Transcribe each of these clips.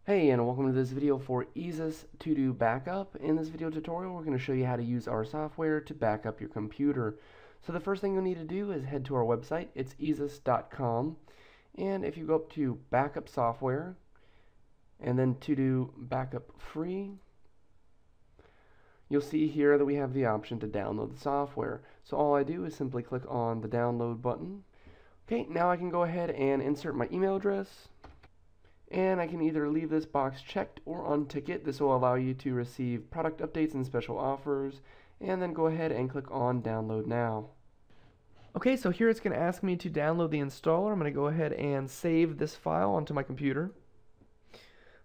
Hey, and welcome to this video for EaseUS To Backup. In this video tutorial, we're going to show you how to use our software to back up your computer. So the first thing you'll need to do is head to our website. It's EaseUS.com. And if you go up to Backup Software, and then To Do Backup Free, you'll see here that we have the option to download the software. So all I do is simply click on the download button. Okay, now I can go ahead and insert my email address. And I can either leave this box checked or untick it. This will allow you to receive product updates and special offers. And then go ahead and click on Download Now. Okay, so here it's going to ask me to download the installer. I'm going to go ahead and save this file onto my computer.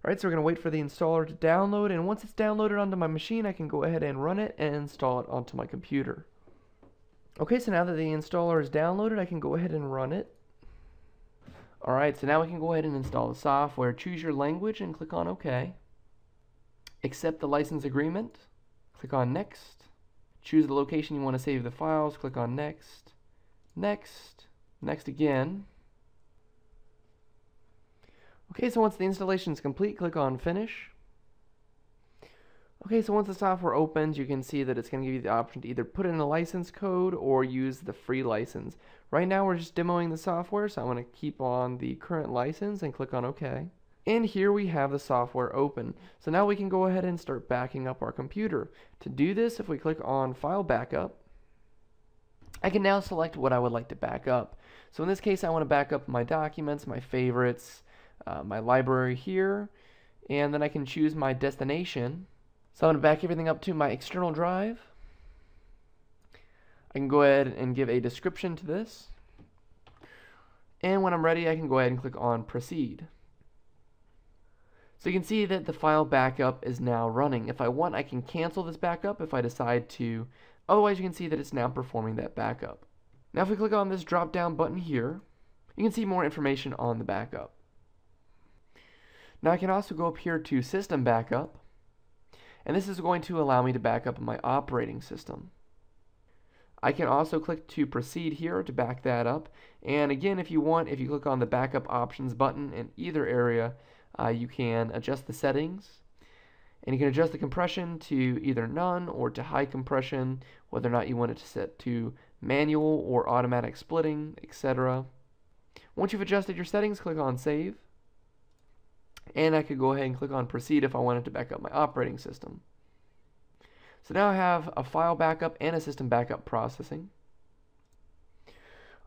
Alright, so we're going to wait for the installer to download, and once it's downloaded onto my machine, I can go ahead and run it and install it onto my computer. Okay, so now that the installer is downloaded, I can go ahead and run it. Alright, so now we can go ahead and install the software. Choose your language and click on OK. Accept the license agreement. Click on Next. Choose the location you want to save the files. Click on Next. Next. Next again. Okay, so once the installation is complete, click on Finish. Okay, so once the software opens, you can see that it's going to give you the option to either put in a license code or use the free license. Right now we're just demoing the software, so I'm going to keep on the current license and click on OK. And here we have the software open. So now we can go ahead and start backing up our computer. To do this, if we click on File Backup, I can now select what I would like to back up. So in this case, I want to back up my documents, my favorites, my library here, and then I can choose my destination. So I'm going to back everything up to my external drive. I can go ahead and give a description to this. And when I'm ready, I can go ahead and click on Proceed. So you can see that the file backup is now running. If I want, I can cancel this backup if I decide to. Otherwise, you can see that it's now performing that backup. Now if we click on this drop-down button here, you can see more information on the backup. Now I can also go up here to System Backup. And this is going to allow me to back up my operating system. I can also click to proceed here to back that up. And again, if you want, if you click on the backup options button in either area, you can adjust the settings. And you can adjust the compression to either none or to high compression, whether or not you want it to set to manual or automatic splitting, etc. Once you've adjusted your settings, click on Save. And I could go ahead and click on Proceed if I wanted to back up my operating system. So now I have a file backup and a system backup processing.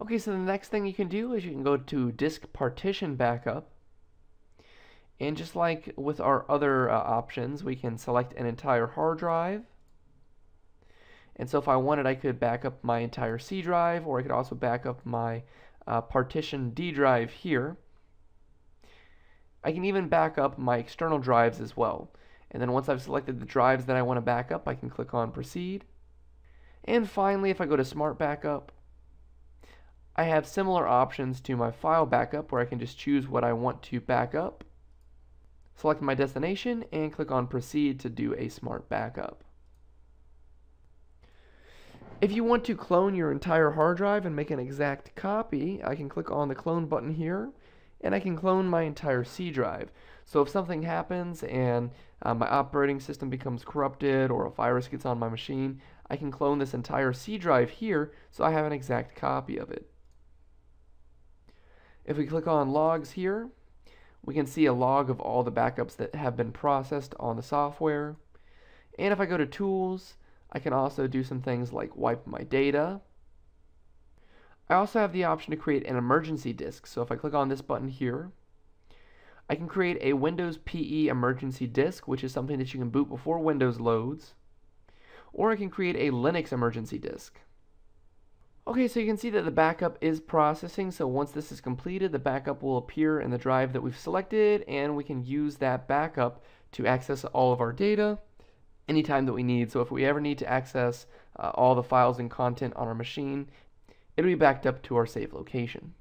Okay, so the next thing you can do is you can go to Disk Partition Backup. And just like with our other options, we can select an entire hard drive. And so if I wanted, I could back up my entire C drive, or I could also back up my partition D drive here. I can even back up my external drives as well. And then once I've selected the drives that I want to back up, I can click on Proceed. And finally, if I go to Smart Backup, I have similar options to my file backup where I can just choose what I want to back up, select my destination, and click on Proceed to do a Smart Backup. If you want to clone your entire hard drive and make an exact copy, I can click on the Clone button here. And I can clone my entire C drive. So if something happens and my operating system becomes corrupted or a virus gets on my machine, I can clone this entire C drive here so I have an exact copy of it. If we click on Logs here, we can see a log of all the backups that have been processed on the software. And if I go to Tools, I can also do some things like wipe my data. I also have the option to create an emergency disk. So if I click on this button here, I can create a Windows PE emergency disk, which is something that you can boot before Windows loads. Or I can create a Linux emergency disk. Okay, so you can see that the backup is processing. So once this is completed, the backup will appear in the drive that we've selected, and we can use that backup to access all of our data anytime that we need. So if we ever need to access all the files and content on our machine, it'll be backed up to our save location.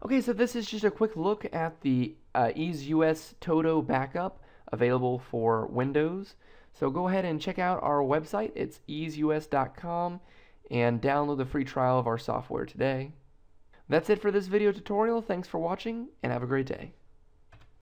Okay, so this is just a quick look at the EaseUS Todo backup available for Windows. So go ahead and check out our website. It's EaseUS.com and download the free trial of our software today. That's it for this video tutorial. Thanks for watching and have a great day.